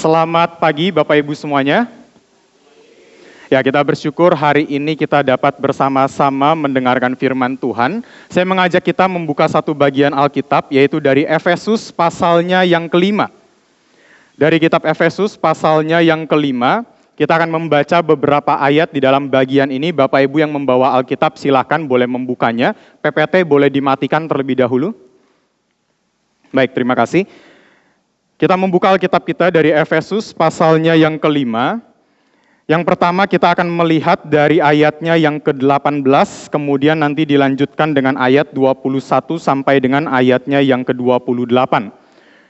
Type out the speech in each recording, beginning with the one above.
Selamat pagi Bapak Ibu semuanya. Ya, kita bersyukur hari ini kita dapat bersama-sama mendengarkan firman Tuhan. Saya mengajak kita membuka satu bagian Alkitab, yaitu dari Efesus pasalnya yang kelima. Dari kitab Efesus pasalnya yang kelima, kita akan membaca beberapa ayat di dalam bagian ini. Bapak Ibu yang membawa Alkitab silakan boleh membukanya. PPT boleh dimatikan terlebih dahulu. Baik, terima kasih. Kita membuka Alkitab kita dari Efesus pasalnya yang kelima. Yang pertama kita akan melihat dari ayatnya yang ke-18, kemudian nanti dilanjutkan dengan ayat 21 sampai dengan ayatnya yang ke-28.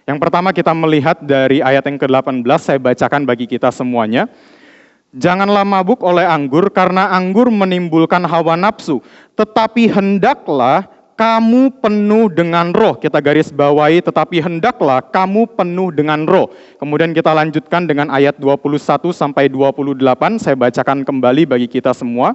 Yang pertama kita melihat dari ayat yang ke-18, saya bacakan bagi kita semuanya. Janganlah mabuk oleh anggur, karena anggur menimbulkan hawa nafsu, tetapi hendaklah kamu penuh dengan roh. Kita garis bawahi, tetapi hendaklah kamu penuh dengan roh. Kemudian kita lanjutkan dengan ayat 21 sampai 28. Saya bacakan kembali bagi kita semua.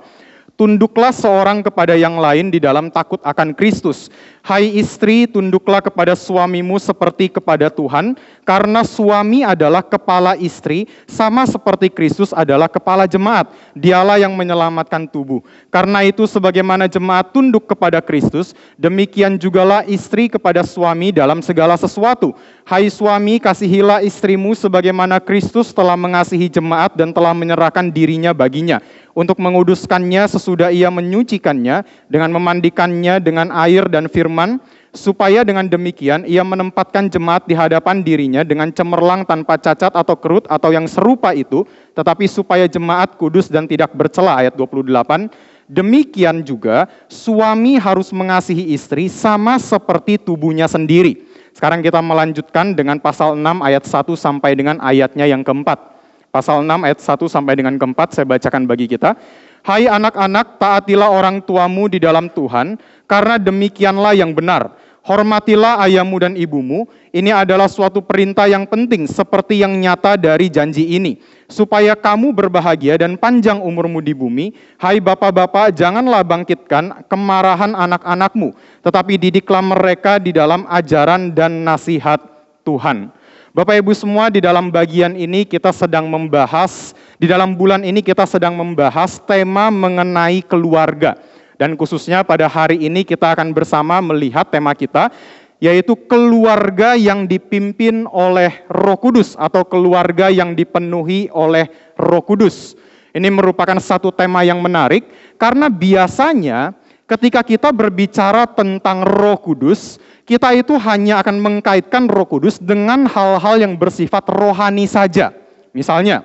Tunduklah seorang kepada yang lain di dalam takut akan Kristus. Hai istri, tunduklah kepada suamimu seperti kepada Tuhan, karena suami adalah kepala istri, sama seperti Kristus adalah kepala jemaat. Dialah yang menyelamatkan tubuh. Karena itu sebagaimana jemaat tunduk kepada Kristus, demikian jugalah istri kepada suami dalam segala sesuatu. Hai suami, kasihilah istrimu sebagaimana Kristus telah mengasihi jemaat dan telah menyerahkan dirinya baginya, untuk menguduskannya sesudah ia menyucikannya dengan memandikannya dengan air dan firman, supaya dengan demikian ia menempatkan jemaat di hadapan dirinya dengan cemerlang tanpa cacat atau kerut atau yang serupa itu, tetapi supaya jemaat kudus dan tidak bercela. Ayat 28, demikian juga suami harus mengasihi istri sama seperti tubuhnya sendiri. Sekarang kita melanjutkan dengan pasal 6 ayat 1 sampai dengan ayatnya yang keempat. Pasal 6 ayat 1 sampai dengan keempat, saya bacakan bagi kita. Hai anak-anak, taatilah orang tuamu di dalam Tuhan, karena demikianlah yang benar. Hormatilah ayahmu dan ibumu, ini adalah suatu perintah yang penting, seperti yang nyata dari janji ini, supaya kamu berbahagia dan panjang umurmu di bumi. Hai bapak-bapak, janganlah bangkitkan kemarahan anak-anakmu, tetapi didiklah mereka di dalam ajaran dan nasihat Tuhan. Bapak Ibu semua, di dalam bagian ini kita sedang membahas, di dalam bulan ini kita sedang membahas tema mengenai keluarga. Dan khususnya pada hari ini kita akan bersama melihat tema kita, yaitu keluarga yang dipimpin oleh Roh Kudus atau keluarga yang dipenuhi oleh Roh Kudus. Ini merupakan satu tema yang menarik, karena biasanya ketika kita berbicara tentang Roh Kudus, kita itu hanya akan mengkaitkan Roh Kudus dengan hal-hal yang bersifat rohani saja. Misalnya,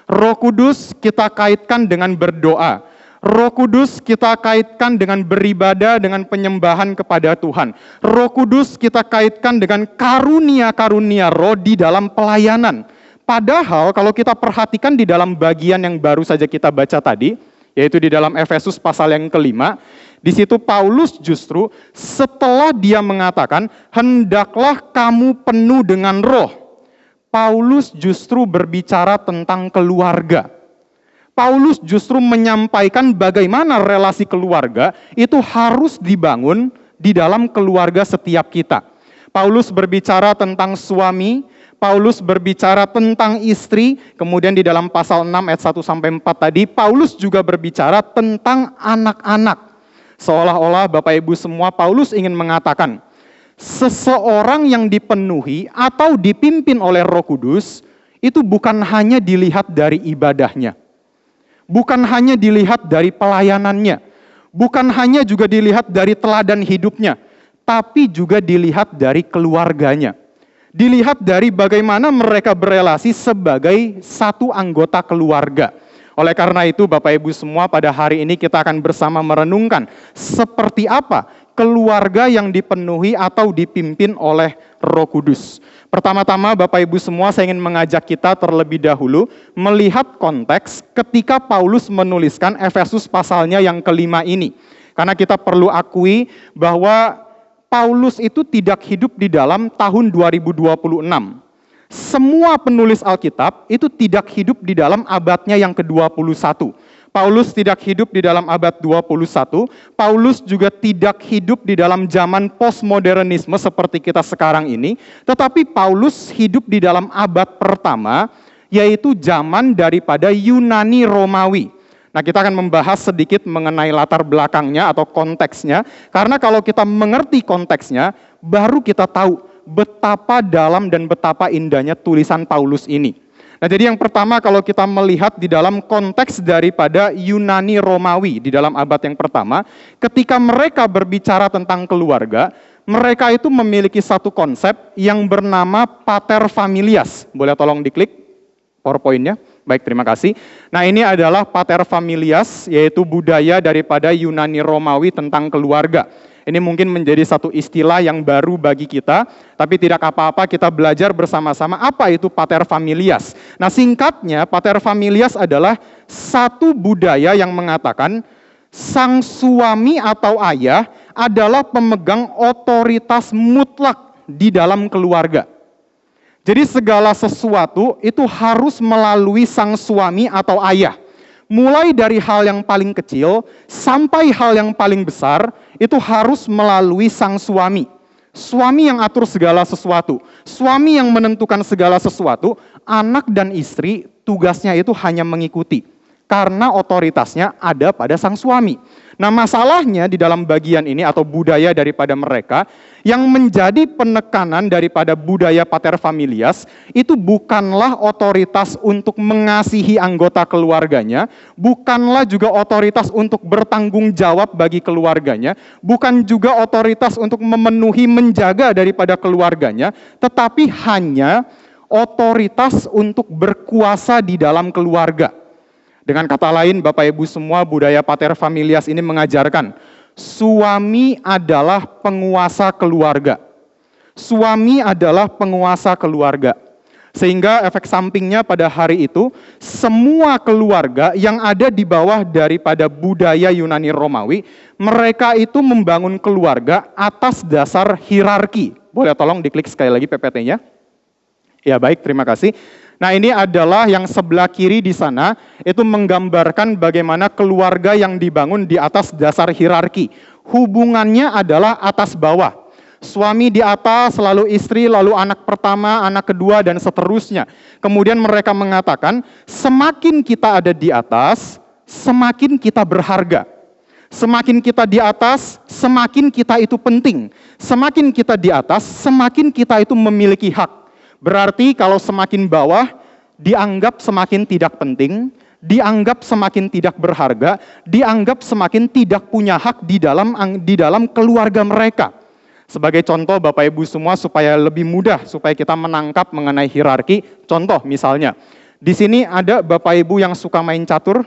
Roh Kudus kita kaitkan dengan berdoa. Roh Kudus kita kaitkan dengan beribadah, dengan penyembahan kepada Tuhan. Roh Kudus kita kaitkan dengan karunia-karunia roh di dalam pelayanan. Padahal kalau kita perhatikan di dalam bagian yang baru saja kita baca tadi, yaitu di dalam Efesus pasal yang kelima, di situ Paulus justru setelah dia mengatakan, hendaklah kamu penuh dengan roh, Paulus justru berbicara tentang keluarga. Paulus justru menyampaikan bagaimana relasi keluarga itu harus dibangun di dalam keluarga setiap kita. Paulus berbicara tentang suami, Paulus berbicara tentang istri, kemudian di dalam pasal 6 ayat 1 sampai 4 tadi, Paulus juga berbicara tentang anak-anak. Seolah-olah Bapak Ibu semua, Paulus ingin mengatakan, seseorang yang dipenuhi atau dipimpin oleh Roh Kudus, itu bukan hanya dilihat dari ibadahnya, bukan hanya dilihat dari pelayanannya, bukan hanya juga dilihat dari teladan hidupnya, tapi juga dilihat dari keluarganya. Dilihat dari bagaimana mereka berelasi sebagai satu anggota keluarga. Oleh karena itu Bapak Ibu semua, pada hari ini kita akan bersama merenungkan seperti apa keluarga yang dipenuhi atau dipimpin oleh Roh Kudus. Pertama-tama Bapak Ibu semua, saya ingin mengajak kita terlebih dahulu melihat konteks ketika Paulus menuliskan Efesus pasalnya yang kelima ini. Karena kita perlu akui bahwa Paulus itu tidak hidup di dalam tahun 2026. Semua penulis Alkitab itu tidak hidup di dalam abadnya yang ke-21. Paulus tidak hidup di dalam abad 21, Paulus juga tidak hidup di dalam zaman postmodernisme seperti kita sekarang ini, tetapi Paulus hidup di dalam abad pertama, yaitu zaman daripada Yunani Romawi. Nah, kita akan membahas sedikit mengenai latar belakangnya atau konteksnya, karena kalau kita mengerti konteksnya, baru kita tahu betapa dalam dan betapa indahnya tulisan Paulus ini. Nah, jadi yang pertama kalau kita melihat di dalam konteks daripada Yunani Romawi di dalam abad yang pertama, ketika mereka berbicara tentang keluarga, mereka itu memiliki satu konsep yang bernama pater familias. Boleh tolong diklik PowerPoint-nya? Baik, terima kasih. Nah, ini adalah pater familias, yaitu budaya daripada Yunani Romawi tentang keluarga. Ini mungkin menjadi satu istilah yang baru bagi kita, tapi tidak apa-apa kita belajar bersama-sama apa itu pater familias. Nah, singkatnya pater familias adalah satu budaya yang mengatakan sang suami atau ayah adalah pemegang otoritas mutlak di dalam keluarga. Jadi segala sesuatu itu harus melalui sang suami atau ayah. Mulai dari hal yang paling kecil sampai hal yang paling besar itu harus melalui sang suami. Suami yang atur segala sesuatu, suami yang menentukan segala sesuatu, anak dan istri tugasnya itu hanya mengikuti. Karena otoritasnya ada pada sang suami. Nah, masalahnya di dalam bagian ini atau budaya daripada mereka, yang menjadi penekanan daripada budaya pater familias, itu bukanlah otoritas untuk mengasihi anggota keluarganya, bukanlah juga otoritas untuk bertanggung jawab bagi keluarganya, bukan juga otoritas untuk memenuhi menjaga daripada keluarganya, tetapi hanya otoritas untuk berkuasa di dalam keluarga. Dengan kata lain, Bapak Ibu semua, budaya pater familias ini mengajarkan suami adalah penguasa keluarga. Suami adalah penguasa keluarga. Sehingga efek sampingnya pada hari itu, semua keluarga yang ada di bawah daripada budaya Yunani Romawi, mereka itu membangun keluarga atas dasar hierarki. Boleh tolong diklik sekali lagi PPT-nya? Ya, baik, terima kasih. Nah, ini adalah yang sebelah kiri di sana, itu menggambarkan bagaimana keluarga yang dibangun di atas dasar hierarki. Hubungannya adalah atas bawah. Suami di atas, lalu istri, lalu anak pertama, anak kedua, dan seterusnya. Kemudian mereka mengatakan, semakin kita ada di atas, semakin kita berharga. Semakin kita di atas, semakin kita itu penting. Semakin kita di atas, semakin kita itu memiliki hak. Berarti kalau semakin bawah, dianggap semakin tidak penting, dianggap semakin tidak berharga, dianggap semakin tidak punya hak di dalam keluarga mereka. Sebagai contoh Bapak Ibu semua supaya lebih mudah, supaya kita menangkap mengenai hierarki, contoh misalnya, di sini ada Bapak Ibu yang suka main catur?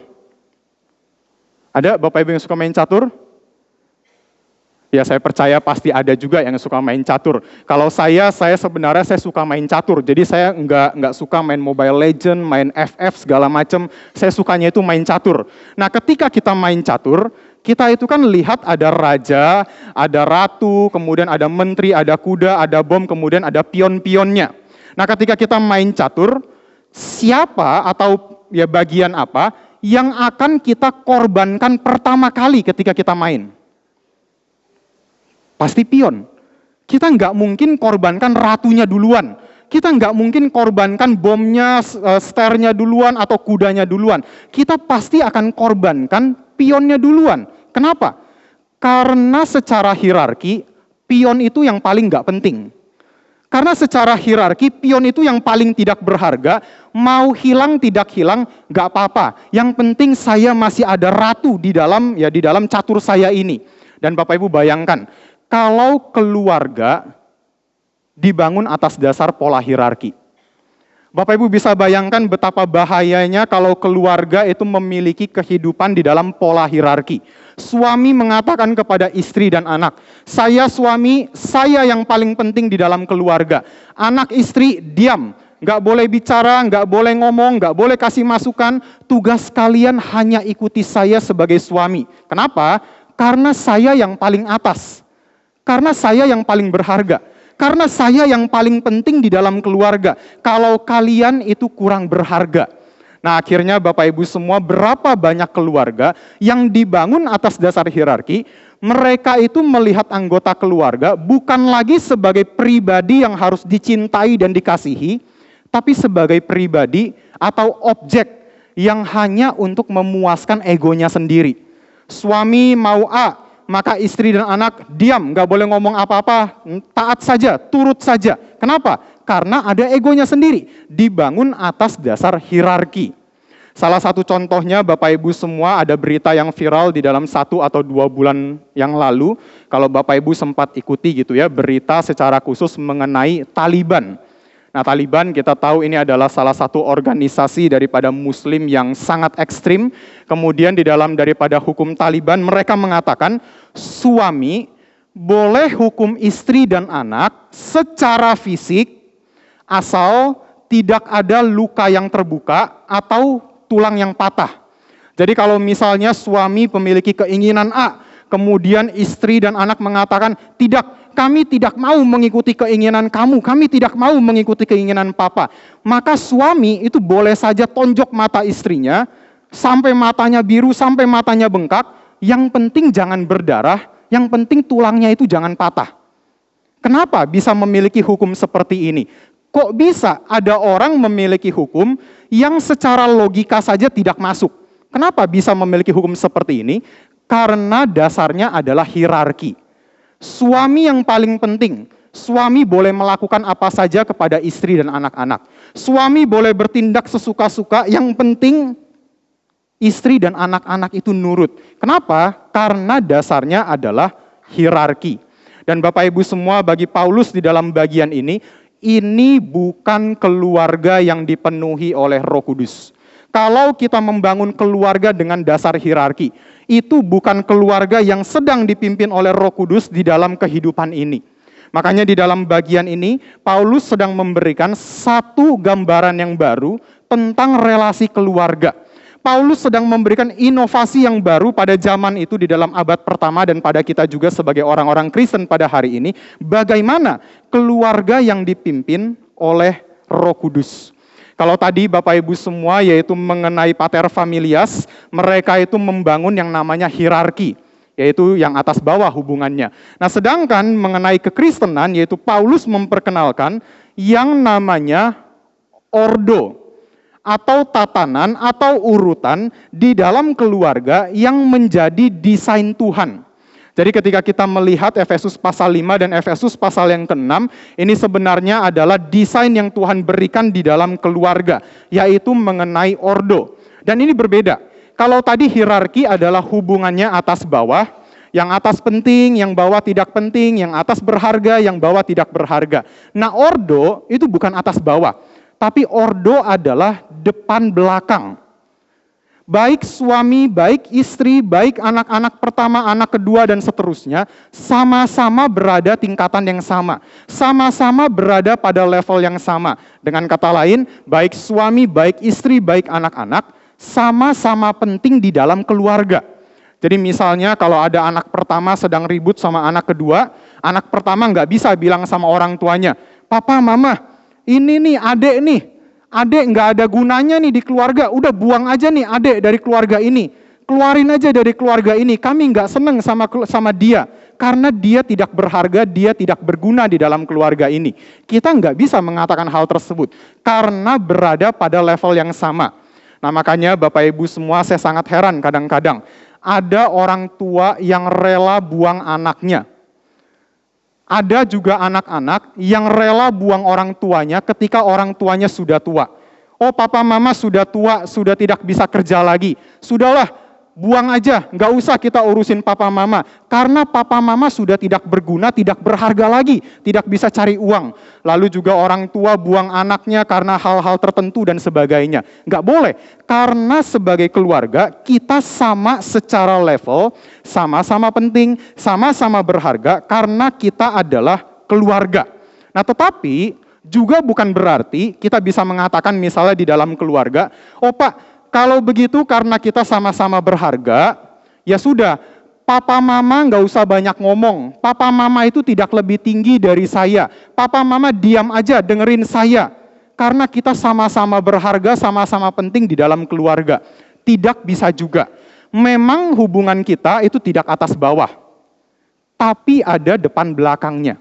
Ada Bapak Ibu yang suka main catur? Ya, saya percaya pasti ada juga yang suka main catur. Kalau saya sebenarnya suka main catur. Jadi saya nggak suka main Mobile Legend, main FF segala macam. Saya sukanya itu main catur. Nah, ketika kita main catur, kita itu kan lihat ada raja, ada ratu, kemudian ada menteri, ada kuda, ada bom, kemudian ada pion-pionnya. Nah, ketika kita main catur, siapa atau ya bagian apa yang akan kita korbankan pertama kali ketika kita main? Pasti pion. Kita nggak mungkin korbankan ratunya duluan. Kita nggak mungkin korbankan bomnya, sternya duluan, atau kudanya duluan. Kita pasti akan korbankan pionnya duluan. Kenapa? Karena secara hierarki, pion itu yang paling nggak penting. Karena secara hierarki, pion itu yang paling tidak berharga, mau hilang tidak hilang, nggak apa-apa. Yang penting saya masih ada ratu di dalam catur saya ini. Dan Bapak Ibu bayangkan, kalau keluarga dibangun atas dasar pola hierarki. Bapak Ibu bisa bayangkan betapa bahayanya kalau keluarga itu memiliki kehidupan di dalam pola hierarki. Suami mengatakan kepada istri dan anak, saya suami, saya yang paling penting di dalam keluarga. Anak istri diam, nggak boleh bicara, nggak boleh ngomong, nggak boleh kasih masukan. Tugas kalian hanya ikuti saya sebagai suami. Kenapa? Karena saya yang paling atas. Karena saya yang paling berharga. Karena saya yang paling penting di dalam keluarga. Kalau kalian itu kurang berharga. Nah, akhirnya Bapak Ibu semua, berapa banyak keluarga yang dibangun atas dasar hierarki, mereka itu melihat anggota keluarga bukan lagi sebagai pribadi yang harus dicintai dan dikasihi, tapi sebagai pribadi atau objek yang hanya untuk memuaskan egonya sendiri. Suami mau A, maka istri dan anak diam, nggak boleh ngomong apa-apa, taat saja, turut saja. Kenapa? Karena ada egonya sendiri, dibangun atas dasar hierarki. Salah satu contohnya Bapak Ibu semua, ada berita yang viral di dalam 1 atau 2 bulan yang lalu, kalau Bapak Ibu sempat ikuti gitu ya, berita secara khusus mengenai Taliban. Nah, Taliban kita tahu ini adalah salah satu organisasi daripada Muslim yang sangat ekstrim. Kemudian di dalam daripada hukum Taliban, mereka mengatakan suami boleh hukum istri dan anak secara fisik, asal tidak ada luka yang terbuka atau tulang yang patah. Jadi kalau misalnya suami memiliki keinginan A, kemudian istri dan anak mengatakan, tidak, kami tidak mau mengikuti keinginan kamu, kami tidak mau mengikuti keinginan papa. Maka suami itu boleh saja tonjok mata istrinya, sampai matanya biru, sampai matanya bengkak, yang penting jangan berdarah, yang penting tulangnya itu jangan patah. Kenapa bisa memiliki hukum seperti ini? Kok bisa ada orang memiliki hukum yang secara logika saja tidak masuk? Kenapa bisa memiliki hukum seperti ini? Karena dasarnya adalah hierarki. Suami yang paling penting, suami boleh melakukan apa saja kepada istri dan anak-anak. Suami boleh bertindak sesuka-suka, yang penting istri dan anak-anak itu nurut. Kenapa? Karena dasarnya adalah hierarki. Dan Bapak Ibu semua, bagi Paulus di dalam bagian ini bukan keluarga yang dipenuhi oleh Roh Kudus. Kalau kita membangun keluarga dengan dasar hierarki, itu bukan keluarga yang sedang dipimpin oleh Roh Kudus di dalam kehidupan ini. Makanya di dalam bagian ini, Paulus sedang memberikan satu gambaran yang baru tentang relasi keluarga. Paulus sedang memberikan inovasi yang baru pada zaman itu di dalam abad pertama dan pada kita juga sebagai orang-orang Kristen pada hari ini. Bagaimana keluarga yang dipimpin oleh Roh Kudus. Kalau tadi Bapak Ibu semua yaitu mengenai pater familias, mereka itu membangun yang namanya hierarki, yaitu yang atas bawah hubungannya. Nah, sedangkan mengenai kekristenan, yaitu Paulus memperkenalkan yang namanya ordo, atau tatanan, atau urutan di dalam keluarga yang menjadi desain Tuhan. Jadi ketika kita melihat Efesus pasal 5 dan Efesus pasal yang ke-6, ini sebenarnya adalah desain yang Tuhan berikan di dalam keluarga, yaitu mengenai ordo. Dan ini berbeda. Kalau tadi hierarki adalah hubungannya atas bawah, yang atas penting, yang bawah tidak penting, yang atas berharga, yang bawah tidak berharga. Nah, ordo itu bukan atas bawah, tapi ordo adalah depan belakang. Baik suami, baik istri, baik anak-anak pertama, anak kedua, dan seterusnya, sama-sama berada tingkatan yang sama. Sama-sama berada pada level yang sama. Dengan kata lain, baik suami, baik istri, baik anak-anak, sama-sama penting di dalam keluarga. Jadi misalnya kalau ada anak pertama sedang ribut sama anak kedua, anak pertama nggak bisa bilang sama orang tuanya, "Papa, Mama, ini nih adek nggak ada gunanya nih di keluarga, udah buang aja nih adek dari keluarga ini, keluarin aja dari keluarga ini, kami nggak seneng sama dia, karena dia tidak berharga, dia tidak berguna di dalam keluarga ini." Kita nggak bisa mengatakan hal tersebut, karena berada pada level yang sama. Nah, makanya Bapak Ibu semua, saya sangat heran kadang-kadang, ada orang tua yang rela buang anaknya. Ada juga anak-anak yang rela buang orang tuanya ketika orang tuanya sudah tua. Oh, papa mama sudah tua, sudah tidak bisa kerja lagi. Sudahlah, buang aja, nggak usah kita urusin papa mama. Karena papa mama sudah tidak berguna, tidak berharga lagi, tidak bisa cari uang. Lalu juga orang tua buang anaknya karena hal-hal tertentu dan sebagainya. Nggak boleh, karena sebagai keluarga, kita sama secara level, sama-sama penting, sama-sama berharga, karena kita adalah keluarga. Nah, tetapi juga bukan berarti kita bisa mengatakan misalnya di dalam keluarga, "Oh Pak, kalau begitu karena kita sama-sama berharga, ya sudah, papa mama nggak usah banyak ngomong. Papa mama itu tidak lebih tinggi dari saya. Papa mama diam aja, dengerin saya. karena kita sama-sama berharga, sama-sama penting di dalam keluarga. Tidak bisa juga. Memang hubungan kita itu tidak atas bawah, tapi ada depan belakangnya.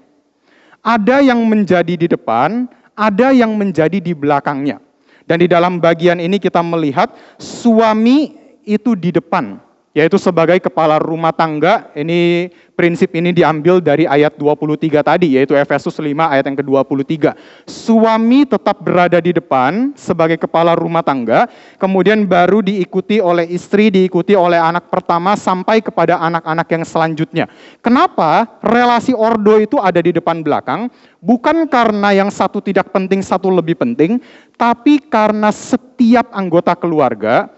Ada yang menjadi di depan, ada yang menjadi di belakangnya. Dan di dalam bagian ini kita melihat suami itu di depan, yaitu sebagai kepala rumah tangga. Ini prinsip ini diambil dari ayat 23 tadi, yaitu Efesus 5 ayat yang ke-23. Suami tetap berada di depan sebagai kepala rumah tangga, kemudian baru diikuti oleh istri, diikuti oleh anak pertama, sampai kepada anak-anak yang selanjutnya. Kenapa relasi ordo itu ada di depan belakang? Bukan karena yang satu tidak penting, satu lebih penting, tapi karena setiap anggota keluarga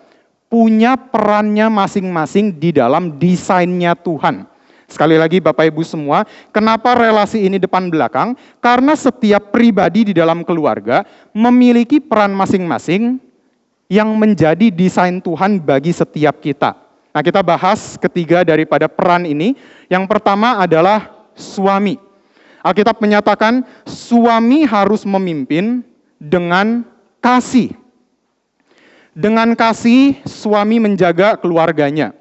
punya perannya masing-masing di dalam desainnya Tuhan. Sekali lagi Bapak Ibu semua, kenapa relasi ini depan belakang? Karena setiap pribadi di dalam keluarga memiliki peran masing-masing yang menjadi desain Tuhan bagi setiap kita. Nah, kita bahas ketiga daripada peran ini. Yang pertama adalah suami. Alkitab menyatakan suami harus memimpin dengan kasih. Dengan kasih, suami menjaga keluarganya.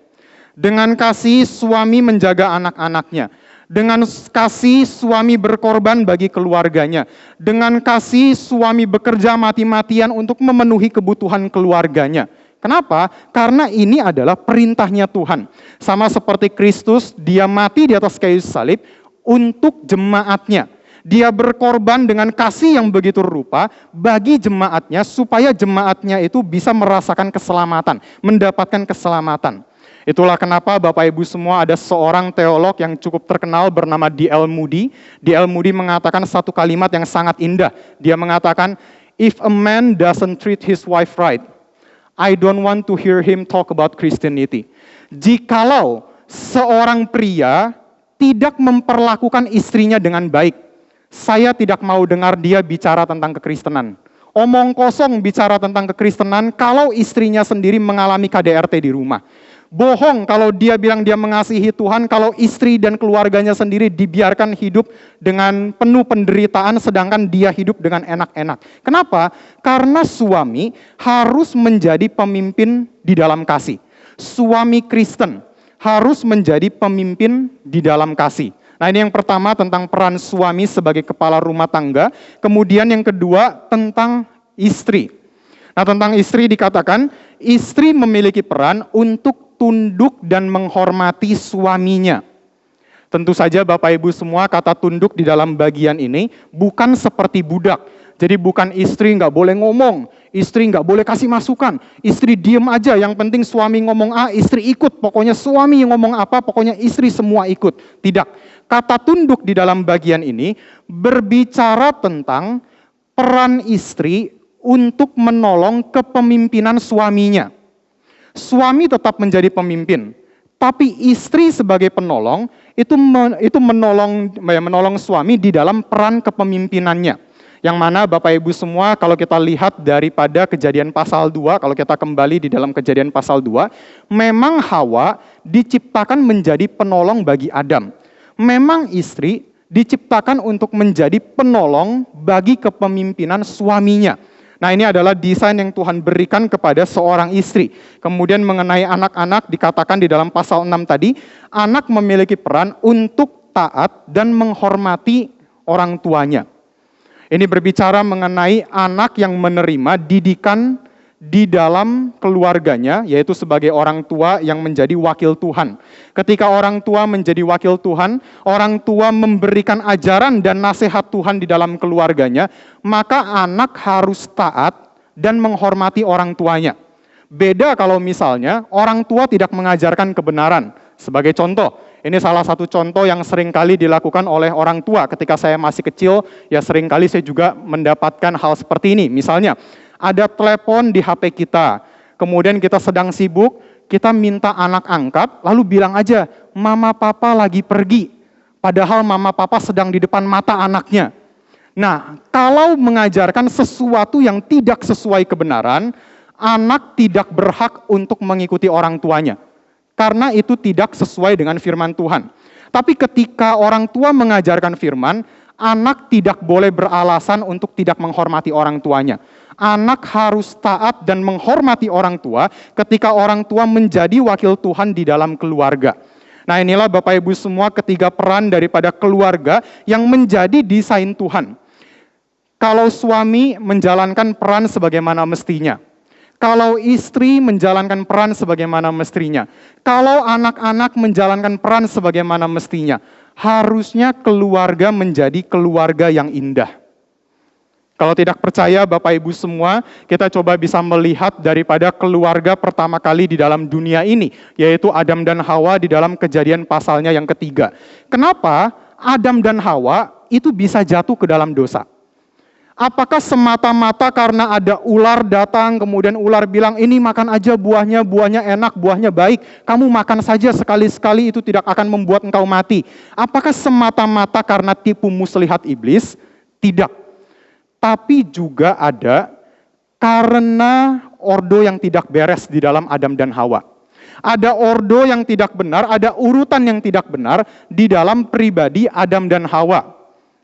Dengan kasih, suami menjaga anak-anaknya. Dengan kasih, suami berkorban bagi keluarganya. Dengan kasih, suami bekerja mati-matian untuk memenuhi kebutuhan keluarganya. Kenapa? Karena ini adalah perintahnya Tuhan. Sama seperti Kristus, dia mati di atas kayu salib untuk jemaatnya. Dia berkorban dengan kasih yang begitu rupa bagi jemaatnya, supaya jemaatnya itu bisa merasakan keselamatan, mendapatkan keselamatan. Itulah kenapa Bapak Ibu semua, ada seorang teolog yang cukup terkenal bernama D.L. Moody. D.L. Moody mengatakan satu kalimat yang sangat indah. Dia mengatakan, "If a man doesn't treat his wife right, I don't want to hear him talk about Christianity." Jikalau seorang pria tidak memperlakukan istrinya dengan baik, saya tidak mau dengar dia bicara tentang kekristenan. Omong kosong bicara tentang kekristenan kalau istrinya sendiri mengalami KDRT di rumah. Bohong kalau dia bilang dia mengasihi Tuhan, kalau istri dan keluarganya sendiri dibiarkan hidup dengan penuh penderitaan, sedangkan dia hidup dengan enak-enak. Kenapa? Karena suami harus menjadi pemimpin di dalam kasih. Suami Kristen harus menjadi pemimpin di dalam kasih. Nah, ini yang pertama tentang peran suami sebagai kepala rumah tangga. Kemudian yang kedua tentang istri. Nah, tentang istri dikatakan, istri memiliki peran untuk tunduk dan menghormati suaminya. Tentu saja Bapak Ibu semua, kata tunduk di dalam bagian ini bukan seperti budak. Jadi bukan istri nggak boleh ngomong, istri nggak boleh kasih masukan, istri diem aja, yang penting suami ngomong A, istri ikut. Pokoknya suami ngomong apa, pokoknya istri semua ikut. Tidak. Kata tunduk di dalam bagian ini berbicara tentang peran istri untuk menolong kepemimpinan suaminya. Suami tetap menjadi pemimpin, tapi istri sebagai penolong itu menolong suami di dalam peran kepemimpinannya. Yang mana Bapak Ibu semua, kalau kita lihat daripada Kejadian pasal 2, kalau kita kembali di dalam Kejadian pasal 2, memang Hawa diciptakan menjadi penolong bagi Adam. Memang istri diciptakan untuk menjadi penolong bagi kepemimpinan suaminya. Nah, ini adalah desain yang Tuhan berikan kepada seorang istri. Kemudian mengenai anak-anak dikatakan di dalam pasal 6 tadi, anak memiliki peran untuk taat dan menghormati orang tuanya. Ini berbicara mengenai anak yang menerima didikan di dalam keluarganya, yaitu sebagai orang tua yang menjadi wakil Tuhan. Ketika orang tua menjadi wakil Tuhan, orang tua memberikan ajaran dan nasihat Tuhan di dalam keluarganya, maka anak harus taat dan menghormati orang tuanya. Beda kalau misalnya orang tua tidak mengajarkan kebenaran. Sebagai contoh, ini salah satu contoh yang sering kali dilakukan oleh orang tua. Ketika saya masih kecil, ya sering kali saya juga mendapatkan hal seperti ini. Misalnya, ada telepon di HP kita, kemudian kita sedang sibuk, kita minta anak angkat, lalu bilang aja, mama papa lagi pergi. Padahal mama papa sedang di depan mata anaknya. Nah, kalau mengajarkan sesuatu yang tidak sesuai kebenaran, anak tidak berhak untuk mengikuti orang tuanya. Karena itu tidak sesuai dengan firman Tuhan. Tapi ketika orang tua mengajarkan firman, Anak tidak boleh beralasan untuk tidak menghormati orang tuanya. Anak harus taat dan menghormati orang tua ketika orang tua menjadi wakil Tuhan di dalam keluarga. Nah, inilah Bapak Ibu semua ketiga peran daripada keluarga yang menjadi desain Tuhan. Kalau suami menjalankan peran sebagaimana mestinya. Kalau istri menjalankan peran sebagaimana mestinya. Kalau anak-anak menjalankan peran sebagaimana mestinya. Harusnya keluarga menjadi keluarga yang indah. Kalau tidak percaya Bapak Ibu semua, kita coba bisa melihat daripada keluarga pertama kali di dalam dunia ini, yaitu Adam dan Hawa di dalam Kejadian pasalnya yang ketiga. Kenapa Adam dan Hawa itu bisa jatuh ke dalam dosa? Apakah semata-mata karena ada ular datang, kemudian ular bilang, ini makan aja buahnya, buahnya enak, buahnya baik, kamu makan saja sekali-sekali itu tidak akan membuat engkau mati. Apakah semata-mata karena tipu muslihat iblis? Tidak. Tapi juga ada karena ordo yang tidak beres di dalam Adam dan Hawa. Ada ordo yang tidak benar, ada urutan yang tidak benar di dalam pribadi Adam dan Hawa.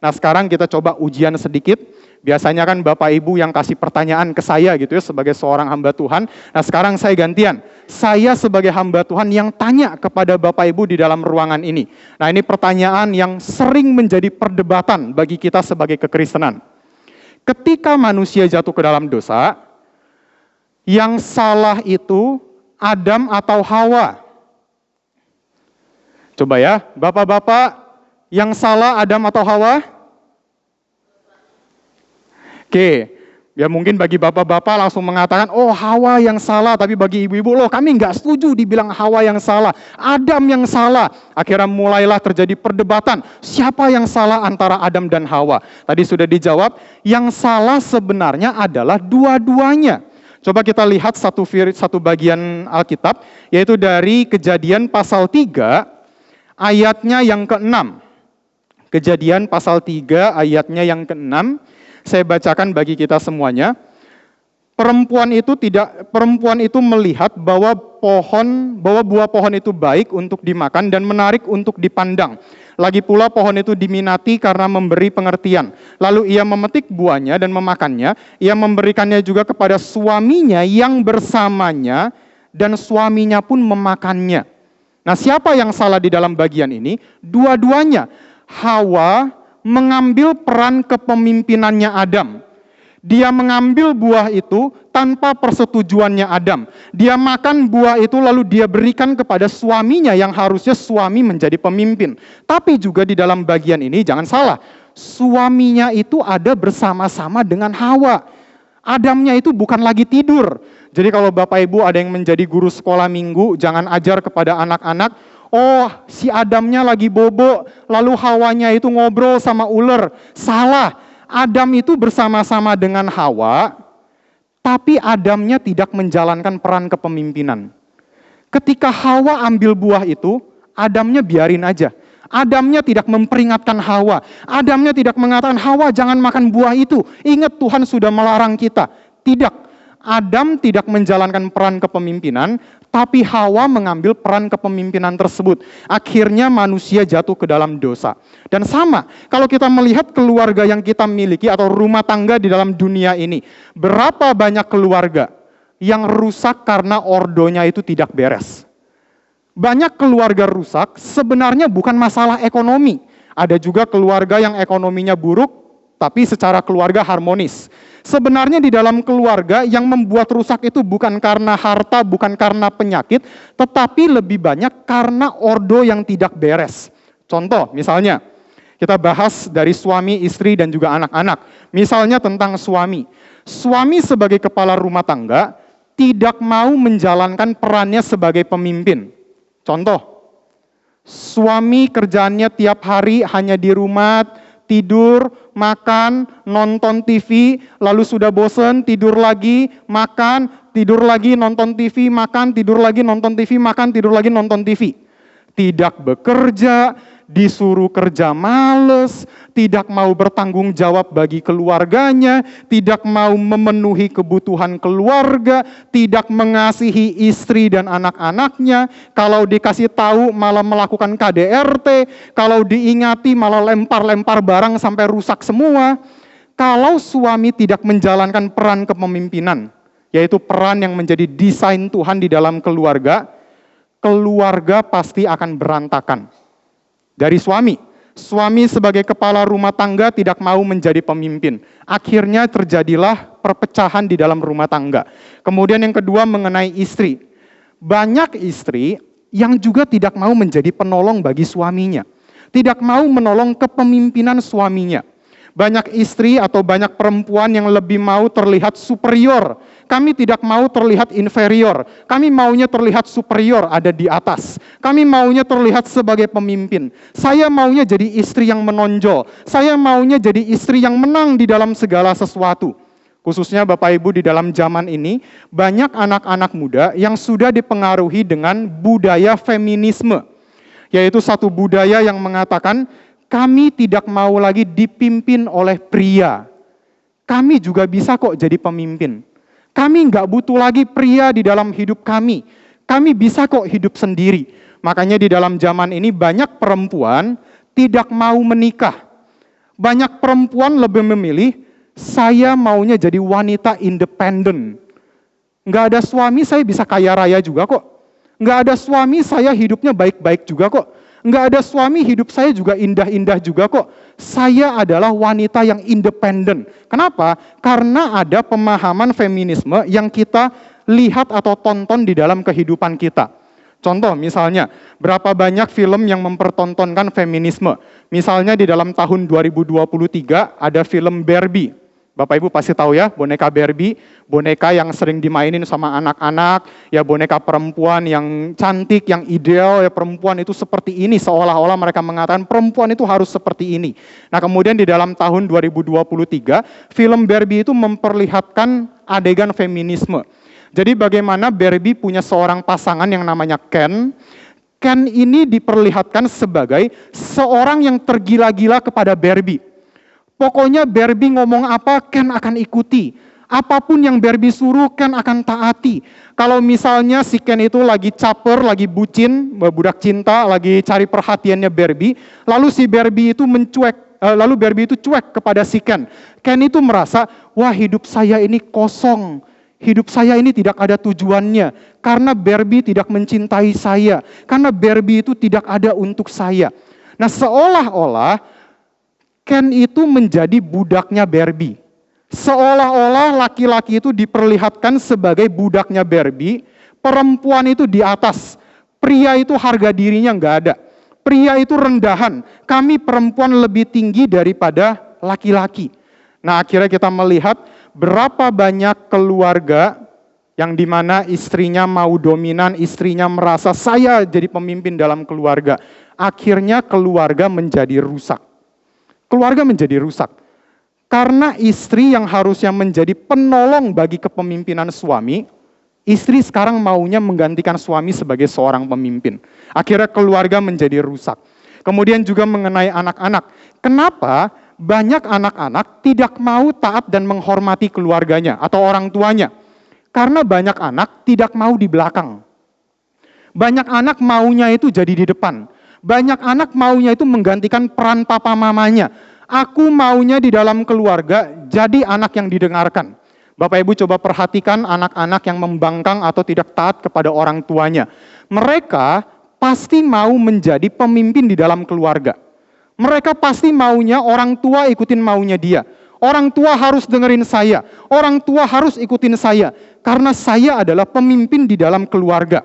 Nah, sekarang kita coba ujian sedikit. Biasanya kan Bapak Ibu yang kasih pertanyaan ke saya gitu ya sebagai seorang hamba Tuhan. Nah, sekarang saya gantian. Saya sebagai hamba Tuhan yang tanya kepada Bapak Ibu di dalam ruangan ini. Nah, ini pertanyaan yang sering menjadi perdebatan bagi kita sebagai kekristenan. Ketika manusia jatuh ke dalam dosa, yang salah itu Adam atau Hawa? Coba ya, Bapak-bapak, yang salah Adam atau Hawa? Oke, ya mungkin bagi bapak-bapak langsung mengatakan, oh Hawa yang salah, tapi bagi ibu-ibu, loh kami nggak setuju dibilang Hawa yang salah, Adam yang salah. Akhirnya mulailah terjadi perdebatan, siapa yang salah antara Adam dan Hawa? Tadi sudah dijawab, yang salah sebenarnya adalah dua-duanya. Coba kita lihat satu bagian Alkitab, yaitu dari Kejadian pasal 3, ayatnya yang ke-6. Kejadian pasal 3, ayatnya yang ke-6. Saya bacakan bagi kita semuanya. Perempuan itu melihat bahwa buah pohon itu baik untuk dimakan dan menarik untuk dipandang. Lagi pula pohon itu diminati karena memberi pengertian. Lalu ia memetik buahnya dan memakannya. Ia memberikannya juga kepada suaminya yang bersamanya dan suaminya pun memakannya. Nah, siapa yang salah di dalam bagian ini? Dua-duanya. Hawa mengambil peran kepemimpinannya Adam. Dia mengambil buah itu tanpa persetujuannya Adam. Dia makan buah itu lalu dia berikan kepada suaminya yang harusnya suami menjadi pemimpin. Tapi juga di dalam bagian ini jangan salah, suaminya itu ada bersama-sama dengan Hawa. Adamnya itu bukan lagi tidur. Jadi kalau Bapak Ibu ada yang menjadi guru sekolah minggu, jangan ajar kepada anak-anak, oh, si Adamnya lagi bobo, lalu Hawanya itu ngobrol sama ular. Salah, Adam itu bersama-sama dengan Hawa, tapi Adamnya tidak menjalankan peran kepemimpinan. Ketika Hawa ambil buah itu, Adamnya biarin aja. Adamnya tidak memperingatkan Hawa. Adamnya tidak mengatakan, Hawa jangan makan buah itu. Ingat Tuhan sudah melarang kita. Tidak. Adam tidak menjalankan peran kepemimpinan, tapi Hawa mengambil peran kepemimpinan tersebut. Akhirnya manusia jatuh ke dalam dosa. Dan sama, kalau kita melihat keluarga yang kita miliki atau rumah tangga di dalam dunia ini, berapa banyak keluarga yang rusak karena ordonya itu tidak beres. Banyak keluarga rusak sebenarnya bukan masalah ekonomi. Ada juga keluarga yang ekonominya buruk, tapi secara keluarga harmonis. Sebenarnya di dalam keluarga yang membuat rusak itu bukan karena harta, bukan karena penyakit, tetapi lebih banyak karena ordo yang tidak beres. Contoh, misalnya, kita bahas dari suami, istri, dan juga anak-anak. Misalnya tentang suami. Suami sebagai kepala rumah tangga tidak mau menjalankan perannya sebagai pemimpin. Contoh, suami kerjaannya tiap hari hanya di rumah, tidur, makan, nonton TV, lalu sudah bosan, tidur lagi, makan, tidur lagi, nonton TV, makan, tidur lagi, nonton TV, makan, tidur lagi, nonton TV. tidak bekerja, disuruh kerja males, tidak mau bertanggung jawab bagi keluarganya, tidak mau memenuhi kebutuhan keluarga, tidak mengasihi istri dan anak-anaknya, kalau dikasih tahu malah melakukan KDRT, kalau diingati malah lempar-lempar barang sampai rusak semua. Kalau suami tidak menjalankan peran kepemimpinan, yaitu peran yang menjadi desain Tuhan di dalam keluarga, keluarga pasti akan berantakan. Dari suami sebagai kepala rumah tangga tidak mau menjadi pemimpin. Akhirnya terjadilah perpecahan di dalam rumah tangga. Kemudian yang kedua mengenai istri. Banyak istri yang juga tidak mau menjadi penolong bagi suaminya. Tidak mau menolong kepemimpinan suaminya. Banyak istri atau banyak perempuan yang lebih mau terlihat superior. Kami tidak mau terlihat inferior. Kami maunya terlihat superior, ada di atas. Kami maunya terlihat sebagai pemimpin. Saya maunya jadi istri yang menonjol. Saya maunya jadi istri yang menang di dalam segala sesuatu. Khususnya Bapak Ibu di dalam zaman ini, banyak anak-anak muda yang sudah dipengaruhi dengan budaya feminisme. Yaitu satu budaya yang mengatakan, kami tidak mau lagi dipimpin oleh pria. Kami juga bisa kok jadi pemimpin. Kami nggak butuh lagi pria di dalam hidup kami. Kami bisa kok hidup sendiri. Makanya di dalam zaman ini banyak perempuan tidak mau menikah. Banyak perempuan lebih memilih, saya maunya jadi wanita independen. Nggak ada suami, saya bisa kaya raya juga kok. Nggak ada suami, saya hidupnya baik-baik juga kok. Nggak ada suami, hidup saya juga indah-indah juga kok. Saya adalah wanita yang independen. Kenapa? Karena ada pemahaman feminisme yang kita lihat atau tonton di dalam kehidupan kita. Contoh misalnya, berapa banyak film yang mempertontonkan feminisme. Misalnya di dalam tahun 2023 ada film Barbie. Bapak Ibu pasti tahu ya, boneka Barbie, boneka yang sering dimainin sama anak-anak, ya boneka perempuan yang cantik, yang ideal, ya perempuan itu seperti ini, seolah-olah mereka mengatakan perempuan itu harus seperti ini. Nah kemudian di dalam tahun 2023, film Barbie itu memperlihatkan adegan feminisme. Jadi bagaimana Barbie punya seorang pasangan yang namanya Ken. Ken ini diperlihatkan sebagai seorang yang tergila-gila kepada Barbie. Pokoknya Barbie ngomong apa, Ken akan ikuti. Apapun yang Barbie suruh, Ken akan taati. Kalau misalnya si Ken itu lagi caper, lagi bucin, budak cinta, lagi cari perhatiannya Barbie, lalu si Barbie itu Barbie itu cuek kepada si Ken. Ken itu merasa, wah hidup saya ini kosong. Hidup saya ini tidak ada tujuannya. Karena Barbie tidak mencintai saya. Karena Barbie itu tidak ada untuk saya. Nah seolah-olah Ken itu menjadi budaknya Barbie. Seolah-olah laki-laki itu diperlihatkan sebagai budaknya Barbie, perempuan itu di atas, pria itu harga dirinya nggak ada. Pria itu rendahan, kami perempuan lebih tinggi daripada laki-laki. Nah akhirnya kita melihat berapa banyak keluarga yang dimana istrinya mau dominan, istrinya merasa saya jadi pemimpin dalam keluarga. Akhirnya keluarga menjadi rusak. Keluarga menjadi rusak. Karena istri yang harusnya menjadi penolong bagi kepemimpinan suami, istri sekarang maunya menggantikan suami sebagai seorang pemimpin. Akhirnya keluarga menjadi rusak. Kemudian juga mengenai anak-anak. Kenapa banyak anak-anak tidak mau taat dan menghormati keluarganya atau orang tuanya? Karena banyak anak tidak mau di belakang. Banyak anak maunya itu jadi di depan. Banyak anak maunya itu menggantikan peran papa mamanya. Aku maunya di dalam keluarga jadi anak yang didengarkan. Bapak Ibu coba perhatikan anak-anak yang membangkang atau tidak taat kepada orang tuanya. Mereka pasti mau menjadi pemimpin di dalam keluarga. Mereka pasti maunya orang tua ikutin maunya dia. Orang tua harus dengerin saya. Orang tua harus ikutin saya. Karena saya adalah pemimpin di dalam keluarga.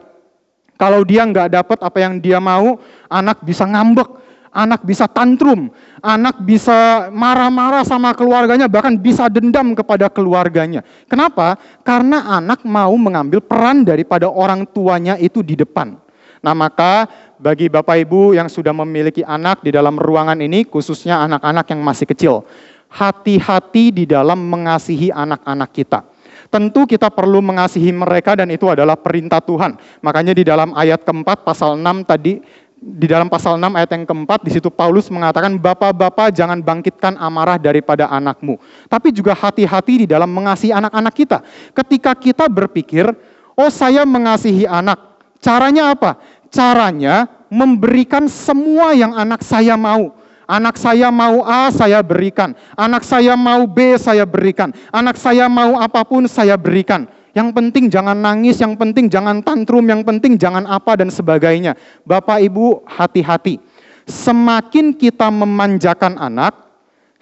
Kalau dia nggak dapat apa yang dia mau, anak bisa ngambek, anak bisa tantrum, anak bisa marah-marah sama keluarganya, bahkan bisa dendam kepada keluarganya. Kenapa? Karena anak mau mengambil peran daripada orang tuanya itu di depan. Nah maka bagi Bapak Ibu yang sudah memiliki anak di dalam ruangan ini, khususnya anak-anak yang masih kecil, hati-hati di dalam mengasihi anak-anak kita. Tentu kita perlu mengasihi mereka dan itu adalah perintah Tuhan. Makanya di dalam ayat keempat pasal 6 tadi di dalam pasal 6 ayat yang keempat, di situ Paulus mengatakan, "Bapak-bapak jangan bangkitkan amarah daripada anakmu, tapi juga hati-hati di dalam mengasihi anak-anak kita." Ketika kita berpikir, oh saya mengasihi anak, caranya apa? Caranya memberikan semua yang anak saya mau. Anak saya mau A, saya berikan. Anak saya mau B, saya berikan. Anak saya mau apapun, saya berikan. Yang penting jangan nangis, yang penting jangan tantrum, yang penting jangan apa dan sebagainya. Bapak Ibu hati-hati. Semakin kita memanjakan anak,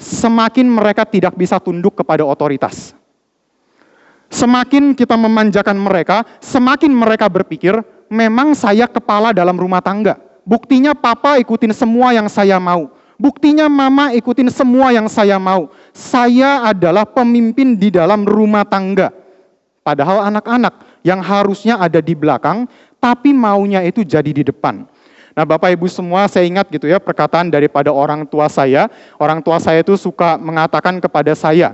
semakin mereka tidak bisa tunduk kepada otoritas. Semakin kita memanjakan mereka, semakin mereka berpikir, memang saya kepala dalam rumah tangga. Buktinya papa ikutin semua yang saya mau. Buktinya mama ikutin semua yang saya mau. Saya adalah pemimpin di dalam rumah tangga. Padahal anak-anak yang harusnya ada di belakang, tapi maunya itu jadi di depan. Nah Bapak Ibu semua, saya ingat gitu ya perkataan daripada orang tua saya. Orang tua saya itu suka mengatakan kepada saya,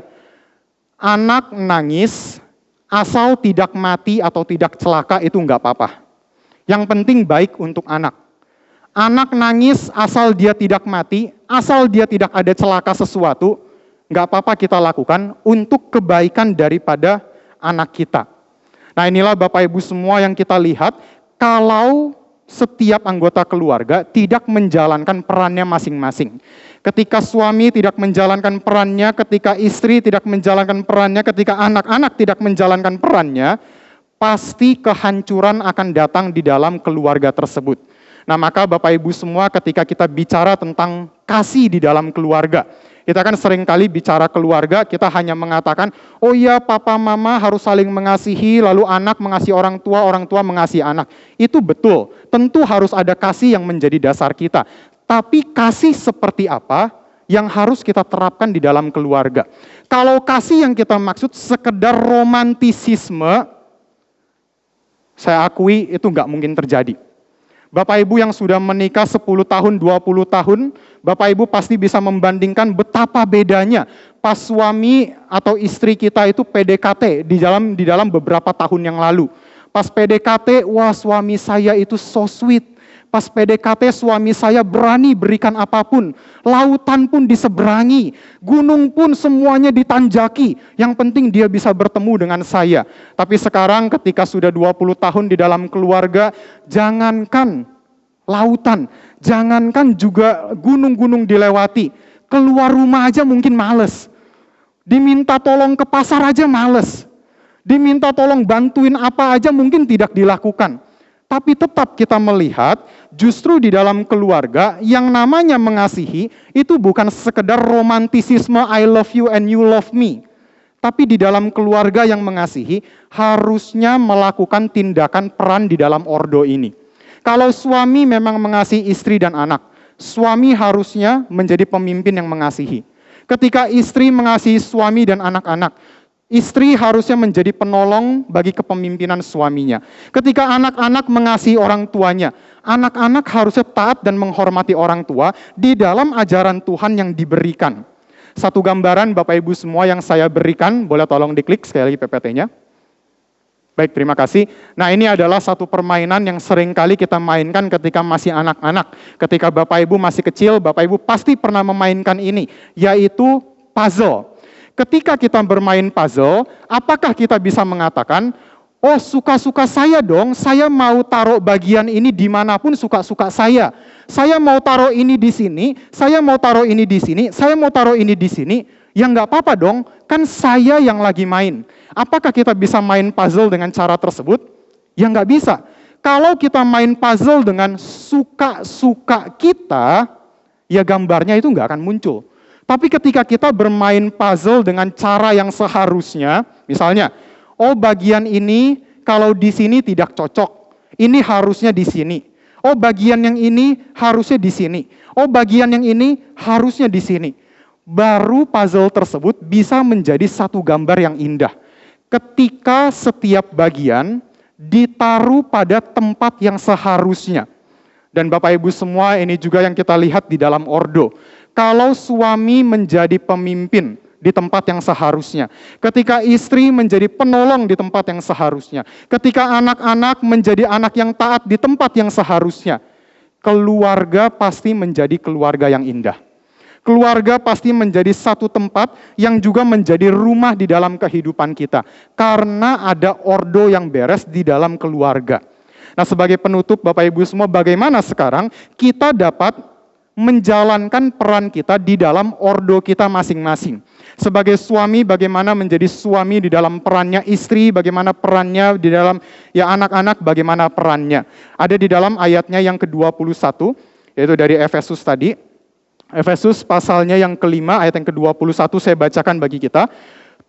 anak nangis asal tidak mati atau tidak celaka itu enggak apa-apa. Yang penting baik untuk anak. Anak nangis asal dia tidak mati, asal dia tidak ada celaka sesuatu, enggak apa-apa kita lakukan untuk kebaikan daripada anak kita. Nah inilah Bapak Ibu semua yang kita lihat, kalau setiap anggota keluarga tidak menjalankan perannya masing-masing. Ketika suami tidak menjalankan perannya, ketika istri tidak menjalankan perannya, ketika anak-anak tidak menjalankan perannya, pasti kehancuran akan datang di dalam keluarga tersebut. Nah maka Bapak Ibu semua ketika kita bicara tentang kasih di dalam keluarga, kita kan seringkali bicara keluarga, kita hanya mengatakan, oh iya papa mama harus saling mengasihi, lalu anak mengasihi orang tua mengasihi anak. Itu betul, tentu harus ada kasih yang menjadi dasar kita. Tapi kasih seperti apa yang harus kita terapkan di dalam keluarga? Kalau kasih yang kita maksud sekedar romantisisme, saya akui itu nggak mungkin terjadi. Bapak Ibu yang sudah menikah 10 tahun, 20 tahun, Bapak Ibu pasti bisa membandingkan betapa bedanya pas suami atau istri kita itu PDKT di dalam beberapa tahun yang lalu. Pas PDKT, wah suami saya itu so sweet. Pas PDKT suami saya berani berikan apapun. Lautan pun diseberangi, gunung pun semuanya ditanjaki. Yang penting dia bisa bertemu dengan saya. Tapi sekarang ketika sudah 20 tahun di dalam keluarga, jangankan lautan, jangankan juga gunung-gunung dilewati. Keluar rumah aja mungkin males. Diminta tolong ke pasar aja males. Diminta tolong bantuin apa aja mungkin tidak dilakukan. Tapi tetap kita melihat justru di dalam keluarga yang namanya mengasihi itu bukan sekedar romantisisme I love you and you love me. Tapi di dalam keluarga yang mengasihi harusnya melakukan tindakan peran di dalam ordo ini. Kalau suami memang mengasihi istri dan anak, suami harusnya menjadi pemimpin yang mengasihi. Ketika istri mengasihi suami dan anak-anak, istri harusnya menjadi penolong bagi kepemimpinan suaminya. Ketika anak-anak mengasihi orang tuanya, anak-anak harusnya taat dan menghormati orang tua di dalam ajaran Tuhan yang diberikan. Satu gambaran Bapak Ibu semua yang saya berikan, boleh tolong diklik sekali lagi PPT-nya. Baik, terima kasih. Nah ini adalah satu permainan yang seringkali kita mainkan ketika masih anak-anak. Ketika Bapak Ibu masih kecil, Bapak Ibu pasti pernah memainkan ini, yaitu puzzle. Ketika kita bermain puzzle, apakah kita bisa mengatakan, oh suka-suka saya dong, saya mau taruh bagian ini dimanapun suka-suka saya. Saya mau taruh ini di sini, saya mau taruh ini di sini, saya mau taruh ini di sini. Ya nggak apa-apa dong, kan saya yang lagi main. Apakah kita bisa main puzzle dengan cara tersebut? Ya nggak bisa. Kalau kita main puzzle dengan suka-suka kita, ya gambarnya itu nggak akan muncul. Tapi ketika kita bermain puzzle dengan cara yang seharusnya, misalnya, oh bagian ini kalau di sini tidak cocok, ini harusnya di sini. Oh bagian yang ini harusnya di sini. Oh bagian yang ini harusnya di sini. Baru puzzle tersebut bisa menjadi satu gambar yang indah. Ketika setiap bagian ditaruh pada tempat yang seharusnya. Dan Bapak Ibu semua ini juga yang kita lihat di dalam ordo. Kalau suami menjadi pemimpin di tempat yang seharusnya. Ketika istri menjadi penolong di tempat yang seharusnya. Ketika anak-anak menjadi anak yang taat di tempat yang seharusnya. keluarga pasti menjadi keluarga yang indah. Keluarga pasti menjadi satu tempat yang juga menjadi rumah di dalam kehidupan kita. Karena ada ordo yang beres di dalam keluarga. Nah, sebagai penutup Bapak Ibu semua, bagaimana sekarang kita dapat menjalankan peran kita di dalam ordo kita masing-masing. Sebagai suami, bagaimana menjadi suami di dalam perannya, istri bagaimana perannya di dalam anak-anak, bagaimana perannya. Ada di dalam ayatnya yang ke-21, yaitu dari Efesus tadi. Efesus pasalnya yang kelima, ayat yang ke-21 saya bacakan bagi kita.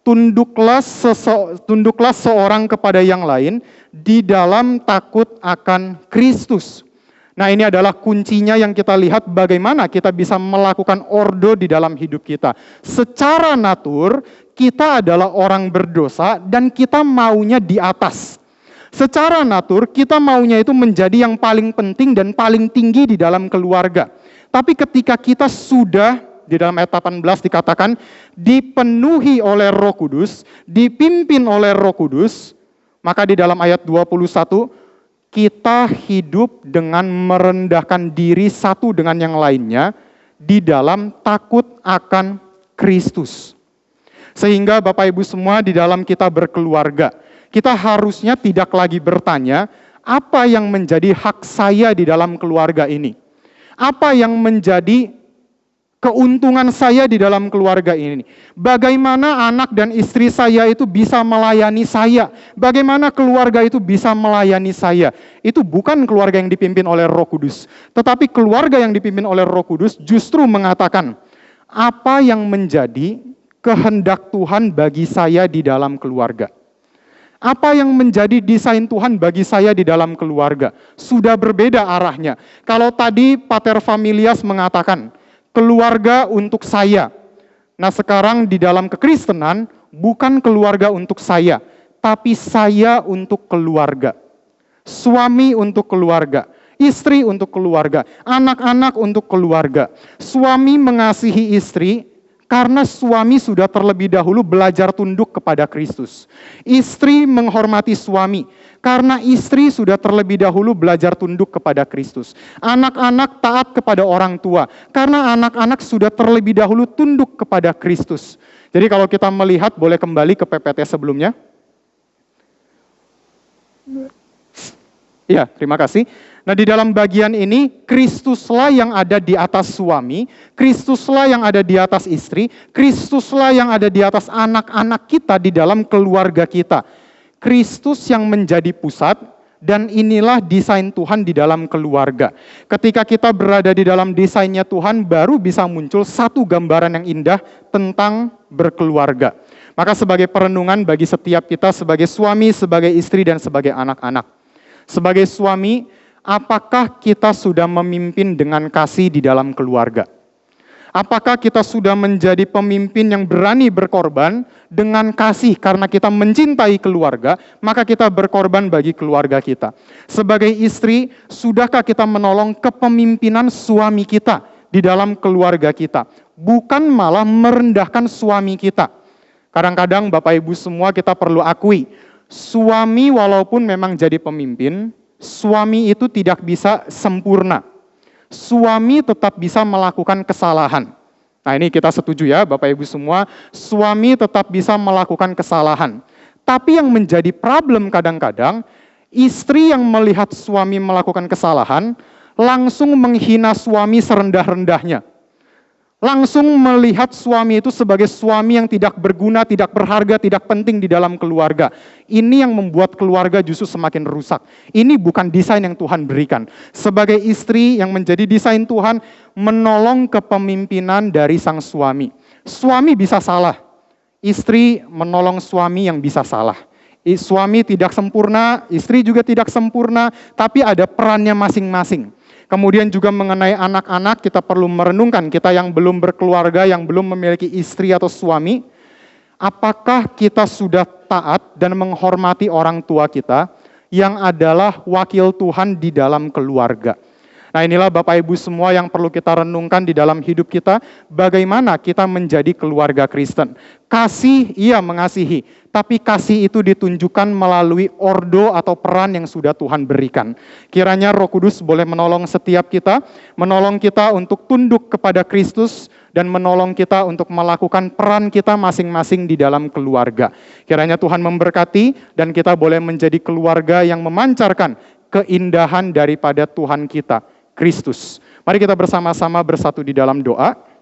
Tunduklah seorang kepada yang lain di dalam takut akan Kristus. Nah, ini adalah kuncinya yang kita lihat bagaimana kita bisa melakukan ordo di dalam hidup kita. Secara natur, kita adalah orang berdosa dan kita maunya di atas. Secara natur, kita maunya itu menjadi yang paling penting dan paling tinggi di dalam keluarga. Tapi ketika kita sudah, di dalam ayat 18 dikatakan, dipenuhi oleh Roh Kudus, dipimpin oleh Roh Kudus, maka di dalam ayat 21, kita hidup dengan merendahkan diri satu dengan yang lainnya, di dalam takut akan Kristus. Sehingga Bapak Ibu semua di dalam kita berkeluarga, kita harusnya tidak lagi bertanya, apa yang menjadi hak saya di dalam keluarga ini? Apa yang menjadi keuntungan saya di dalam keluarga ini? Bagaimana anak dan istri saya itu bisa melayani saya? Bagaimana keluarga itu bisa melayani saya? Itu bukan keluarga yang dipimpin oleh Roh Kudus. Tetapi keluarga yang dipimpin oleh Roh Kudus justru mengatakan, apa yang menjadi kehendak Tuhan bagi saya di dalam keluarga? Apa yang menjadi desain Tuhan bagi saya di dalam keluarga? Sudah berbeda arahnya. Kalau tadi Pater Familias mengatakan, keluarga untuk saya. Nah, sekarang di dalam kekristenan, bukan keluarga untuk saya, tapi saya untuk keluarga. Suami untuk keluarga, istri untuk keluarga, anak-anak untuk keluarga. Suami mengasihi istri, karena suami sudah terlebih dahulu belajar tunduk kepada Kristus. Istri menghormati suami, karena istri sudah terlebih dahulu belajar tunduk kepada Kristus. Anak-anak taat kepada orang tua, karena anak-anak sudah terlebih dahulu tunduk kepada Kristus. Jadi kalau kita melihat, boleh kembali ke PPT sebelumnya. Iya, terima kasih. Nah, di dalam bagian ini, Kristuslah yang ada di atas suami, Kristuslah yang ada di atas istri, Kristuslah yang ada di atas anak-anak kita di dalam keluarga kita. Kristus yang menjadi pusat, dan inilah desain Tuhan di dalam keluarga. Ketika kita berada di dalam desainnya Tuhan, baru bisa muncul satu gambaran yang indah tentang berkeluarga. Maka sebagai perenungan bagi setiap kita sebagai suami, sebagai istri, dan sebagai anak-anak. Sebagai suami, apakah kita sudah memimpin dengan kasih di dalam keluarga? Apakah kita sudah menjadi pemimpin yang berani berkorban dengan kasih karena kita mencintai keluarga, maka kita berkorban bagi keluarga kita. Sebagai istri, sudahkah kita menolong kepemimpinan suami kita di dalam keluarga kita? Bukan malah merendahkan suami kita. Kadang-kadang Bapak Ibu semua kita perlu akui, suami walaupun memang jadi pemimpin, suami itu tidak bisa sempurna. Suami tetap bisa melakukan kesalahan. Nah, ini kita setuju ya Bapak Ibu semua, suami tetap bisa melakukan kesalahan. Tapi yang menjadi problem kadang-kadang, istri yang melihat suami melakukan kesalahan, langsung menghina suami serendah-rendahnya. Langsung melihat suami itu sebagai suami yang tidak berguna, tidak berharga, tidak penting di dalam keluarga. Ini yang membuat keluarga justru semakin rusak. Ini bukan desain yang Tuhan berikan. Sebagai istri yang menjadi desain Tuhan, menolong kepemimpinan dari sang suami. Suami bisa salah. Istri menolong suami yang bisa salah. Suami tidak sempurna, istri juga tidak sempurna, tapi ada perannya masing-masing. Kemudian juga mengenai anak-anak, kita perlu merenungkan, kita yang belum berkeluarga, yang belum memiliki istri atau suami, apakah kita sudah taat dan menghormati orang tua kita, yang adalah wakil Tuhan di dalam keluarga. Nah, inilah Bapak Ibu semua yang perlu kita renungkan di dalam hidup kita, bagaimana kita menjadi keluarga Kristen. Kasih, iya mengasihi, tapi kasih itu ditunjukkan melalui ordo atau peran yang sudah Tuhan berikan. Kiranya Roh Kudus boleh menolong setiap kita, menolong kita untuk tunduk kepada Kristus, dan menolong kita untuk melakukan peran kita masing-masing di dalam keluarga. Kiranya Tuhan memberkati, dan kita boleh menjadi keluarga yang memancarkan keindahan daripada Tuhan kita, Kristus. Mari kita bersama-sama bersatu di dalam doa.